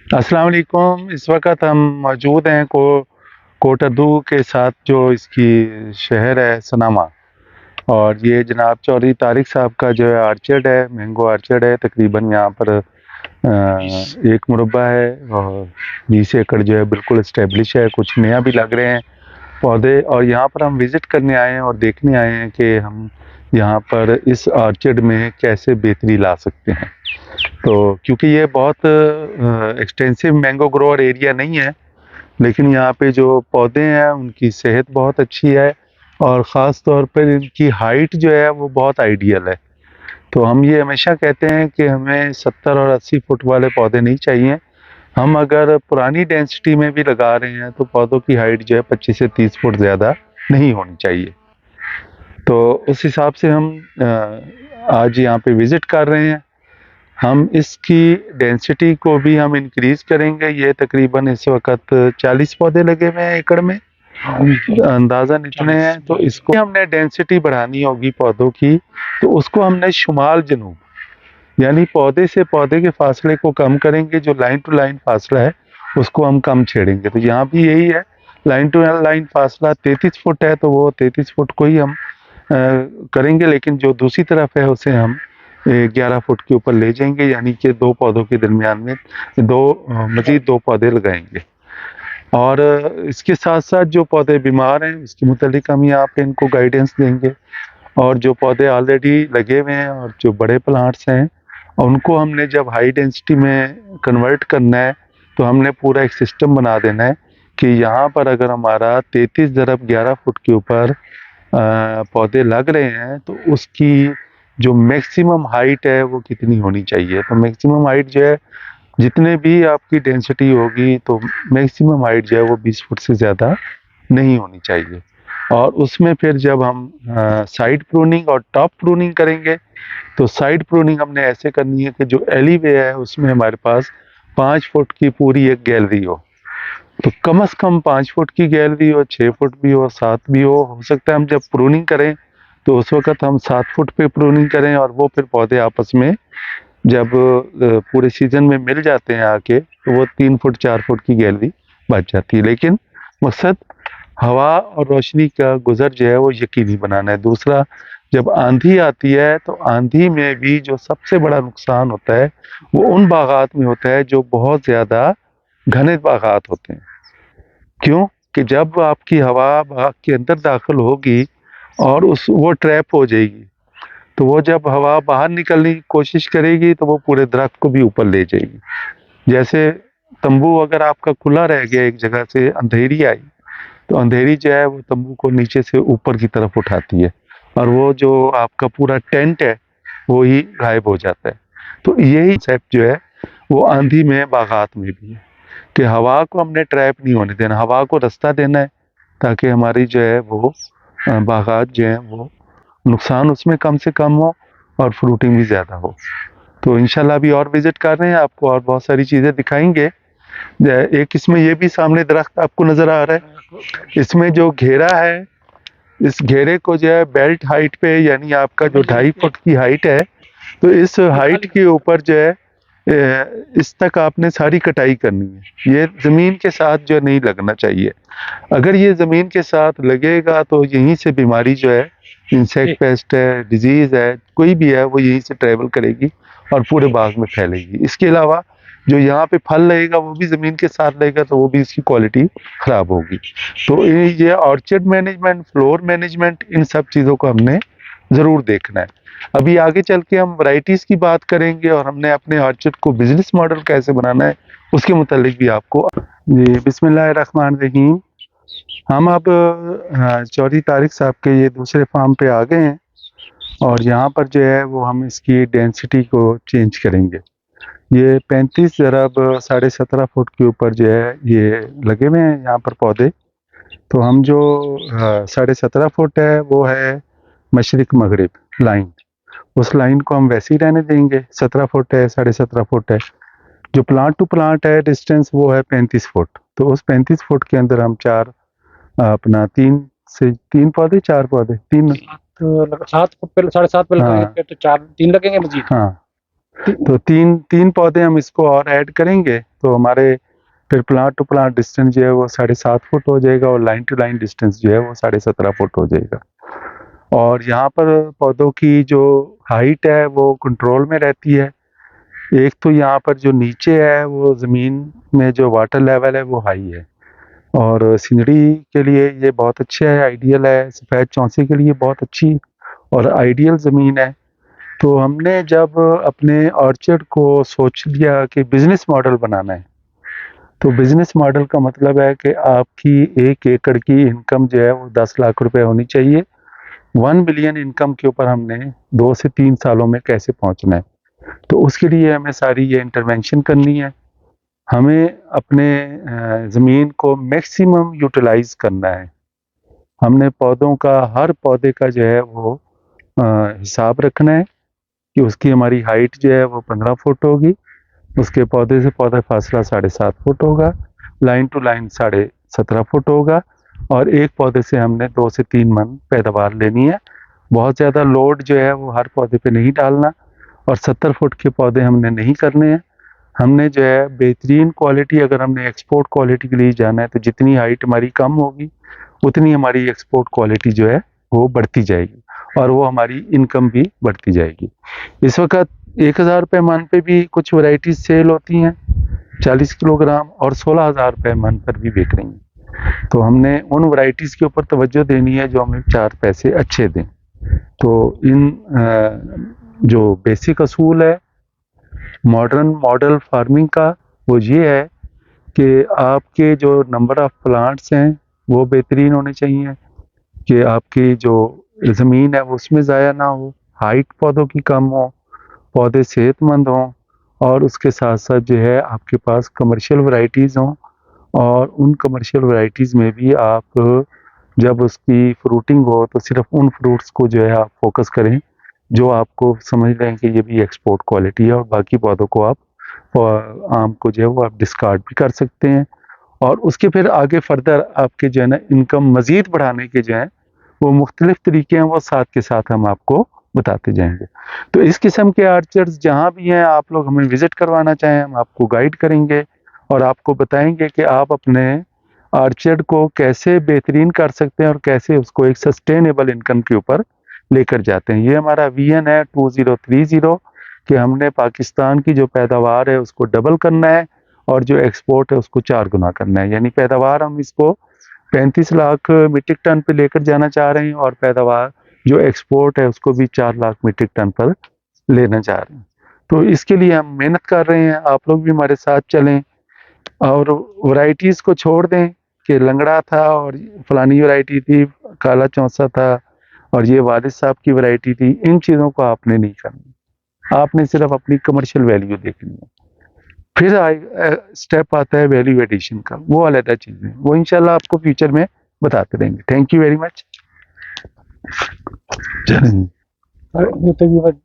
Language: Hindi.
अस्सलाम वालेकुम। इस वक्त हम मौजूद हैं कोटद्दू के साथ, जो इसकी शहर है सनामा। और ये जनाब चौधरी तारिक साहब का जो है आर्चर्ड है, मैंगो आर्चर्ड है। तकरीबन यहाँ पर 1 मुरब्बा है और 20 एकड़ जो है बिल्कुल इस्टेब्लिश है। कुछ नया भी लग रहे हैं पौधे। और यहाँ पर हम विज़िट करने आए हैं और देखने आए हैं कि हम यहाँ पर इस आर्चर्ड में कैसे बेहतरी ला सकते हैं। तो क्योंकि ये बहुत एक्सटेंसिव मैंगो ग्रोअर एरिया नहीं है, लेकिन यहाँ पे जो पौधे हैं उनकी सेहत बहुत अच्छी है और ख़ास तौर पर इनकी हाइट जो है वो बहुत आइडियल है। तो हम ये हमेशा कहते हैं कि हमें 70 और 80 फुट वाले पौधे नहीं चाहिए। हम अगर पुरानी डेंसिटी में भी लगा रहे हैं तो पौधों की हाइट जो है 25 से 30 फुट ज़्यादा नहीं होनी चाहिए। तो उस हिसाब से हम आज यहाँ पे विज़िट कर रहे हैं। हम इसकी डेंसिटी को भी हम इंक्रीज़ करेंगे। ये तकरीबन इस वक़्त 40 पौधे लगे हुए हैं एकड़ में, अंदाज़न इतने हैं। तो इसको हमने डेंसिटी बढ़ानी होगी पौधों की, तो उसको हमने शुमाल जनूब, यानी पौधे से पौधे के फासले को कम करेंगे। जो लाइन टू लाइन फासला है उसको हम कम छेड़ेंगे। तो यहाँ भी यही है, लाइन टू लाइन फासला 33 फुट है, तो वो 33 फुट को ही हम करेंगे। लेकिन जो दूसरी तरफ है उसे हम 11 फुट के ऊपर ले जाएंगे, यानी कि 2 पौधों के दरमियान में मजीद 2 पौधे लगाएंगे। और इसके साथ साथ जो पौधे बीमार हैं इसके मुतालिक हम यहाँ पे इनको गाइडेंस देंगे। और जो पौधे ऑलरेडी लगे हुए हैं और जो बड़े प्लांट्स हैं उनको हमने जब हाई डेंसिटी में कन्वर्ट करना है, तो हमने पूरा एक सिस्टम बना देना है कि यहाँ पर अगर हमारा 33 × 11 फुट के ऊपर पौधे लग रहे हैं तो उसकी जो मैक्सिमम हाइट है वो कितनी होनी चाहिए। तो मैक्सिमम हाइट जो है, जितने भी आपकी डेंसिटी होगी, तो मैक्सिमम हाइट जो है वो 20 फुट से ज़्यादा नहीं होनी चाहिए। और उसमें फिर जब हम साइड प्रूनिंग और टॉप प्रूनिंग करेंगे, तो साइड प्रूनिंग हमने ऐसे करनी है कि जो एलीवे है उसमें हमारे पास 5 फुट की पूरी एक गैलरी हो। तो कम से कम 5 फुट की गैलरी हो, 6 फुट भी हो, 7 भी हो सकता है हम जब प्रूनिंग करें तो उस वक्त हम 7 फुट पे प्रूनिंग करें। और वो फिर पौधे आपस में जब पूरे सीजन में मिल जाते हैं आके, तो वो 3 फुट 4 फुट की गैलरी बच जाती है। लेकिन मकसद हवा और रोशनी का गुजर जो है वो यकीनी बनाना है। दूसरा, जब आंधी आती है तो आंधी में भी जो सबसे बड़ा नुकसान होता है वो उन बागात में होता है जो बहुत ज़्यादा घने बागात होते हैं। क्यों? कि जब आपकी हवा बाग के अंदर दाखिल होगी और उस वो ट्रैप हो जाएगी, तो वो जब हवा बाहर निकलने की कोशिश करेगी तो वो पूरे दरख्त को भी ऊपर ले जाएगी। जैसे तंबू अगर आपका खुला रह गया, एक जगह से अंधेरी आई, तो अंधेरी जो है वो तंबू को नीचे से ऊपर की तरफ उठाती है और वो जो आपका पूरा टेंट है वो ही गायब हो जाता है। तो यही कॉन्सेप्ट जो है वो आंधी में बागात में भी है कि हवा को हमने ट्रैप नहीं होने देना, हवा को रास्ता देना है, ताकि हमारी जो है वो बागात जो है वो नुकसान उसमें कम से कम हो और फ्रूटिंग भी ज़्यादा हो। तो इंशाल्लाह अभी और विजिट कर रहे हैं, आपको और बहुत सारी चीज़ें दिखाएंगे। एक इसमें ये भी सामने दरख्त आपको नज़र आ रहा है, इसमें जो घेरा है, इस घेरे को जो है बेल्ट हाइट पे, यानी आपका जो 2.5 फुट की हाइट है, तो इस हाइट के ऊपर जो है इस तक आपने सारी कटाई करनी है। ये ज़मीन के साथ जो नहीं लगना चाहिए। अगर ये ज़मीन के साथ लगेगा तो यहीं से बीमारी जो है, इंसेक्ट पेस्ट है, डिजीज़ है, कोई भी है, वो यहीं से ट्रेवल करेगी और पूरे बाग में फैलेगी। इसके अलावा जो यहाँ पे फल लगेगा वो भी ज़मीन के साथ लगेगा, तो वो भी इसकी क्वालिटी ख़राब होगी। तो ये ऑर्चर्ड मैनेजमेंट, फ्लोर मैनेजमेंट, इन सब चीज़ों को हमने ज़रूर देखना है। अभी आगे चल के हम वैरायटीज़ की बात करेंगे और हमने अपने ऑर्चर्ड को बिजनेस मॉडल कैसे बनाना है उसके मुतालिक भी आपको। जी, बिस्मिल्लाहिर्रहमानिर्रहीम। हम अब चौधरी तारिक साहब के ये दूसरे फार्म पे आ गए हैं और यहाँ पर जो है वो हम इसकी डेंसिटी को चेंज करेंगे। ये 35 ज़रब 17.5 फुट के ऊपर जो है ये लगे हुए हैं यहाँ पर पौधे। तो हम जो 17.5 फुट है वो है मशरिक मगरिब लाइन, उस लाइन को हम वैसे ही रहने देंगे। 17 फुट है, 17.5 फुट है। जो प्लांट टू प्लांट है डिस्टेंस वो है 35 फुट। तो उस 35 फुट के अंदर हम अपना 3 पौधे, 4 पौधे, 3। तो 7 फुट पे 7.5 पे हाँ लगाएंगे फिर तो 4 3 लगेंगे मजीद। हाँ, तो तीन पौधे हम इसको और ऐड करेंगे तो हमारे फिर प्लांट टू प्लांट डिस्टेंस जो है वो 7.5 फुट हो जाएगा और लाइन टू लाइन डिस्टेंस जो है वो 17.5 फुट हो जाएगा। और यहाँ पर पौधों की जो हाइट है वो कंट्रोल में रहती है। एक तो यहाँ पर जो नीचे है वो ज़मीन में जो वाटर लेवल है वो हाई है और सीनरी के लिए ये बहुत अच्छा है, आइडियल है। सफ़ेद चौंसे के लिए बहुत अच्छी और आइडियल ज़मीन है। तो हमने जब अपने ऑर्चर्ड को सोच लिया कि बिज़नेस मॉडल बनाना है, तो बिज़नेस मॉडल का मतलब है कि आपकी 1 एकड़ की इनकम जो है वो 10 लाख रुपए होनी चाहिए। 1 बिलियन इनकम के ऊपर हमने 2 से 3 सालों में कैसे पहुँचना है। तो उसके लिए हमें सारी ये इंटरवेंशन करनी है। हमें अपने ज़मीन को मैक्सिमम यूटिलाइज़ करना है। हमने पौधों का हर पौधे का जो है वो हिसाब रखना है कि उसकी हमारी हाइट जो है वो 15 फुट होगी, उसके पौधे से पौधा फासला 7.5 फुट होगा, लाइन टू लाइन 17.5 फुट होगा और एक पौधे से हमने 2 से 3 मन पैदावार लेनी है। बहुत ज़्यादा लोड जो है वो हर पौधे पे नहीं डालना और 70 फुट के पौधे हमने नहीं करने हैं। हमने जो है बेहतरीन क्वालिटी, अगर हमने एक्सपोर्ट क्वालिटी के लिए जाना है तो जितनी हाइट हमारी कम होगी उतनी हमारी एक्सपोर्ट क्वालिटी जो है वो बढ़ती जाएगी और वो हमारी इनकम भी बढ़ती जाएगी। इस वक्त 1000 रुपये मन पे भी कुछ वैरायटीज सेल होती हैं 40 किलोग्राम और 16,000 रुपये मन पर भी बिक रही हैं। तो हमने उन वैरायटीज के ऊपर तवज्जो देनी है जो हमें 4 पैसे अच्छे दें। तो जो बेसिक असूल है मॉडर्न मॉडल फार्मिंग का वो ये है कि आपके जो नंबर ऑफ प्लांट्स हैं वो बेहतरीन होने चाहिए, कि आपकी जो ज़मीन है वो उसमें ज़ाया ना हो, हाइट पौधों की कम हो, पौधे सेहतमंद हों और उसके साथ साथ जो है आपके पास कमर्शियल वैरायटीज़ हों और उन कमर्शियल वैरायटीज़ में भी आप जब उसकी फ्रूटिंग हो तो सिर्फ उन फ्रूट्स को जो है आप फोकस करें जो आपको समझ लें कि ये भी एक्सपोर्ट क्वालिटी है और बाकी पौधों को आप आम को जो है वो आप डिस्कार्ड भी कर सकते हैं। और उसके फिर आगे फर्दर आपके जो है ना इनकम मज़ीद बढ़ाने के जो हैं वो मुख्तलिफ तरीके हैं, वो साथ के साथ हम आपको बताते जाएंगे। तो इस किस्म के आर्चर्स जहाँ भी हैं आप लोग हमें विज़िट करवाना चाहें हम आपको गाइड करेंगे और आपको बताएंगे कि आप अपने आर्चर्ड को कैसे बेहतरीन कर सकते हैं और कैसे उसको एक सस्टेनेबल इनकम के ऊपर लेकर जाते हैं। ये हमारा विजन है 2030 कि हमने पाकिस्तान की जो पैदावार है उसको डबल करना है और जो एक्सपोर्ट है उसको 4 गुना करना है। यानी पैदावार हम इसको 35 लाख मीट्रिक टन पे लेकर जाना चाह रहे हैं और पैदावार जो एक्सपोर्ट है उसको भी 4 लाख मीट्रिक टन पर लेना चाह रहे हैं। तो इसके लिए हम मेहनत कर रहे हैं, आप लोग भी हमारे साथ चलें और वैरायटीज़ को छोड़ दें कि लंगड़ा था और फलानी वैरायटी थी, काला चौंसा था और ये वालिद साहब की वैरायटी थी। इन चीज़ों को आपने नहीं करना, आपने सिर्फ अपनी कमर्शियल वैल्यू देखनी है। फिर स्टेप आता है वैल्यू एडिशन का, वो अलग चीज़ है, वो इंशाल्लाह आपको फ्यूचर में बताते रहेंगे। Thank you very much. You think you would